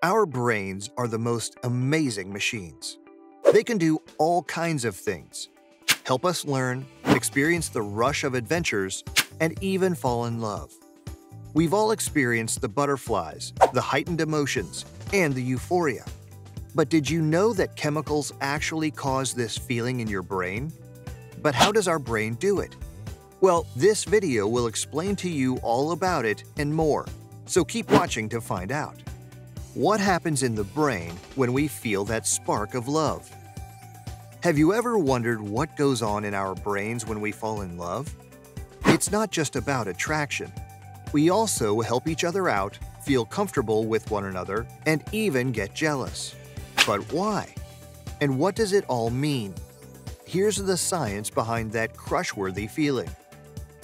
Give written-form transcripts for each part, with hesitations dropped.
Our brains are the most amazing machines. They can do all kinds of things, help us learn, experience the rush of adventures, and even fall in love. We've all experienced the butterflies, the heightened emotions, and the euphoria. But did you know that chemicals actually cause this feeling in your brain? But how does our brain do it? Well, this video will explain to you all about it and more, so keep watching to find out. What happens in the brain when we feel that spark of love? Have you ever wondered what goes on in our brains when we fall in love? It's not just about attraction. We also help each other out, feel comfortable with one another, and even get jealous. But why? And what does it all mean? Here's the science behind that crush-worthy feeling.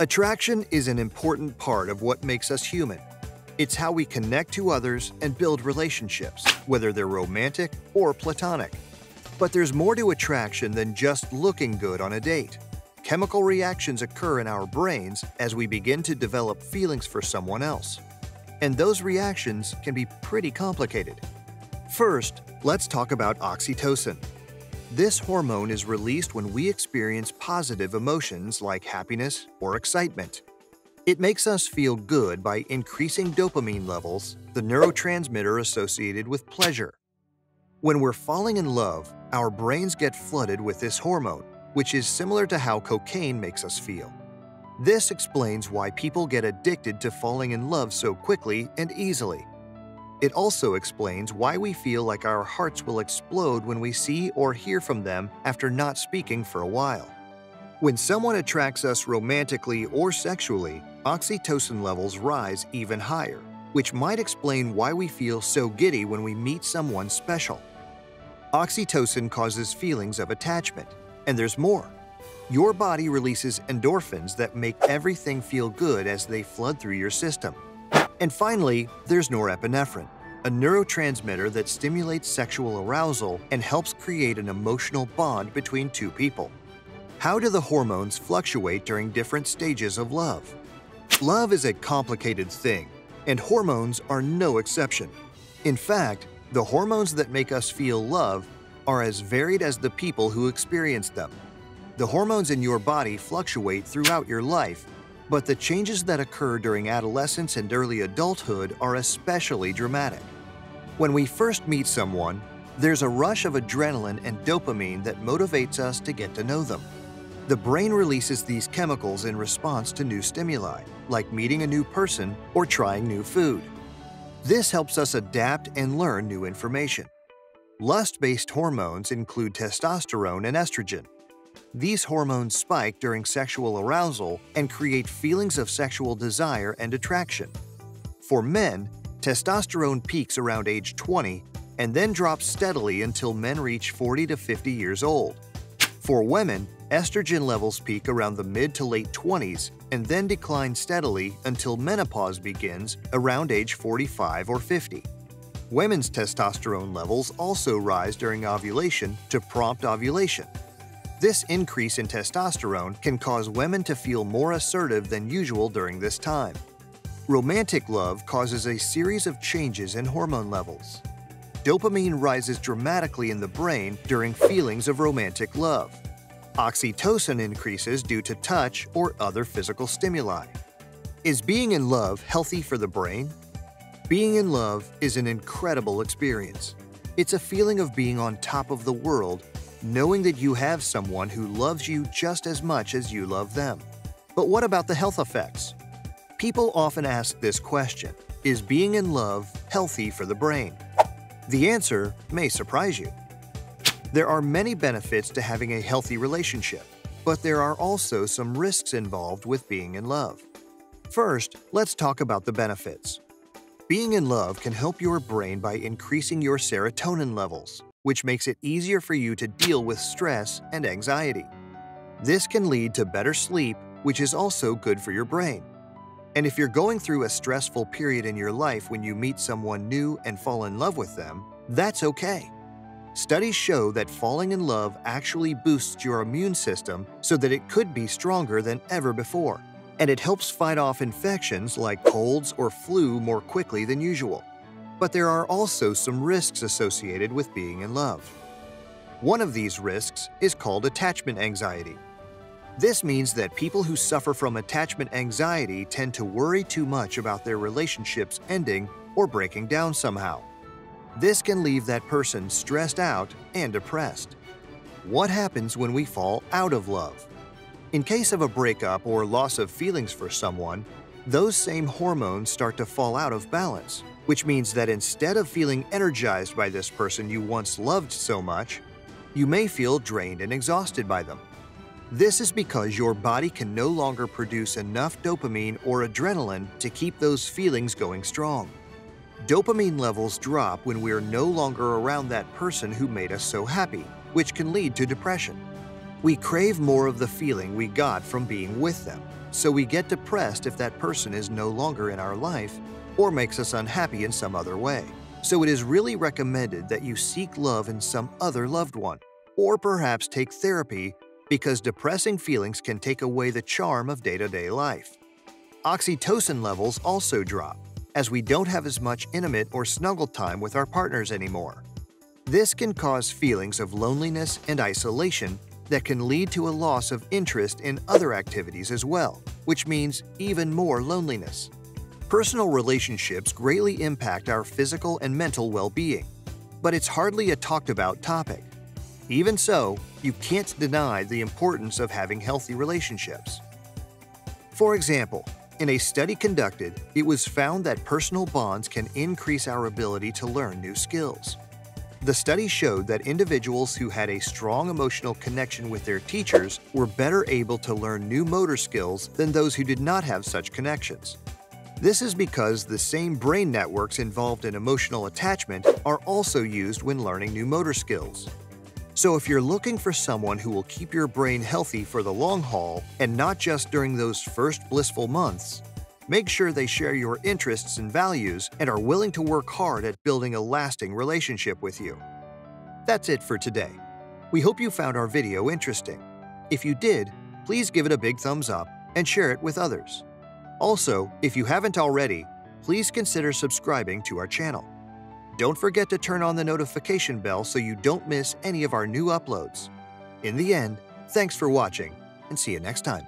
Attraction is an important part of what makes us human. It's how we connect to others and build relationships, whether they're romantic or platonic. But there's more to attraction than just looking good on a date. Chemical reactions occur in our brains as we begin to develop feelings for someone else. And those reactions can be pretty complicated. First, let's talk about oxytocin. This hormone is released when we experience positive emotions like happiness or excitement. It makes us feel good by increasing dopamine levels, the neurotransmitter associated with pleasure. When we're falling in love, our brains get flooded with this hormone, which is similar to how cocaine makes us feel. This explains why people get addicted to falling in love so quickly and easily. It also explains why we feel like our hearts will explode when we see or hear from them after not speaking for a while. When someone attracts us romantically or sexually, oxytocin levels rise even higher, which might explain why we feel so giddy when we meet someone special. Oxytocin causes feelings of attachment, and there's more. Your body releases endorphins that make everything feel good as they flood through your system. And finally, there's norepinephrine, a neurotransmitter that stimulates sexual arousal and helps create an emotional bond between two people. How do the hormones fluctuate during different stages of love? Love is a complicated thing, and hormones are no exception. In fact, the hormones that make us feel love are as varied as the people who experience them. The hormones in your body fluctuate throughout your life, but the changes that occur during adolescence and early adulthood are especially dramatic. When we first meet someone, there's a rush of adrenaline and dopamine that motivates us to get to know them. The brain releases these chemicals in response to new stimuli, like meeting a new person or trying new food. This helps us adapt and learn new information. Lust-based hormones include testosterone and estrogen. These hormones spike during sexual arousal and create feelings of sexual desire and attraction. For men, testosterone peaks around age 20 and then drops steadily until men reach 40 to 50 years old. For women, estrogen levels peak around the mid to late 20s and then decline steadily until menopause begins around age 45 or 50. Women's testosterone levels also rise during ovulation to prompt ovulation. This increase in testosterone can cause women to feel more assertive than usual during this time. Romantic love causes a series of changes in hormone levels. Dopamine rises dramatically in the brain during feelings of romantic love. Oxytocin increases due to touch or other physical stimuli. Is being in love healthy for the brain? Being in love is an incredible experience. It's a feeling of being on top of the world, knowing that you have someone who loves you just as much as you love them. But what about the health effects? People often ask this question: is being in love healthy for the brain? The answer may surprise you. There are many benefits to having a healthy relationship, but there are also some risks involved with being in love. First, let's talk about the benefits. Being in love can help your brain by increasing your serotonin levels, which makes it easier for you to deal with stress and anxiety. This can lead to better sleep, which is also good for your brain. And if you're going through a stressful period in your life when you meet someone new and fall in love with them, that's okay. Studies show that falling in love actually boosts your immune system so that it could be stronger than ever before, and it helps fight off infections like colds or flu more quickly than usual. But there are also some risks associated with being in love. One of these risks is called attachment anxiety. This means that people who suffer from attachment anxiety tend to worry too much about their relationships ending or breaking down somehow. This can leave that person stressed out and depressed. What happens when we fall out of love? In case of a breakup or loss of feelings for someone, those same hormones start to fall out of balance, which means that instead of feeling energized by this person you once loved so much, you may feel drained and exhausted by them. This is because your body can no longer produce enough dopamine or adrenaline to keep those feelings going strong. Dopamine levels drop when we're no longer around that person who made us so happy, which can lead to depression. We crave more of the feeling we got from being with them, so we get depressed if that person is no longer in our life or makes us unhappy in some other way. So it is really recommended that you seek love in some other loved one, or perhaps take therapy, because depressing feelings can take away the charm of day-to-day life. Oxytocin levels also drop, as we don't have as much intimate or snuggle time with our partners anymore. This can cause feelings of loneliness and isolation that can lead to a loss of interest in other activities as well, which means even more loneliness. Personal relationships greatly impact our physical and mental well-being, but it's hardly a talked-about topic. Even so, you can't deny the importance of having healthy relationships. For example, in a study conducted, it was found that personal bonds can increase our ability to learn new skills. The study showed that individuals who had a strong emotional connection with their teachers were better able to learn new motor skills than those who did not have such connections. This is because the same brain networks involved in emotional attachment are also used when learning new motor skills. So if you're looking for someone who will keep your brain healthy for the long haul and not just during those first blissful months, make sure they share your interests and values and are willing to work hard at building a lasting relationship with you. That's it for today. We hope you found our video interesting. If you did, please give it a big thumbs up and share it with others. Also, if you haven't already, please consider subscribing to our channel. Don't forget to turn on the notification bell so you don't miss any of our new uploads. In the end, thanks for watching, and see you next time.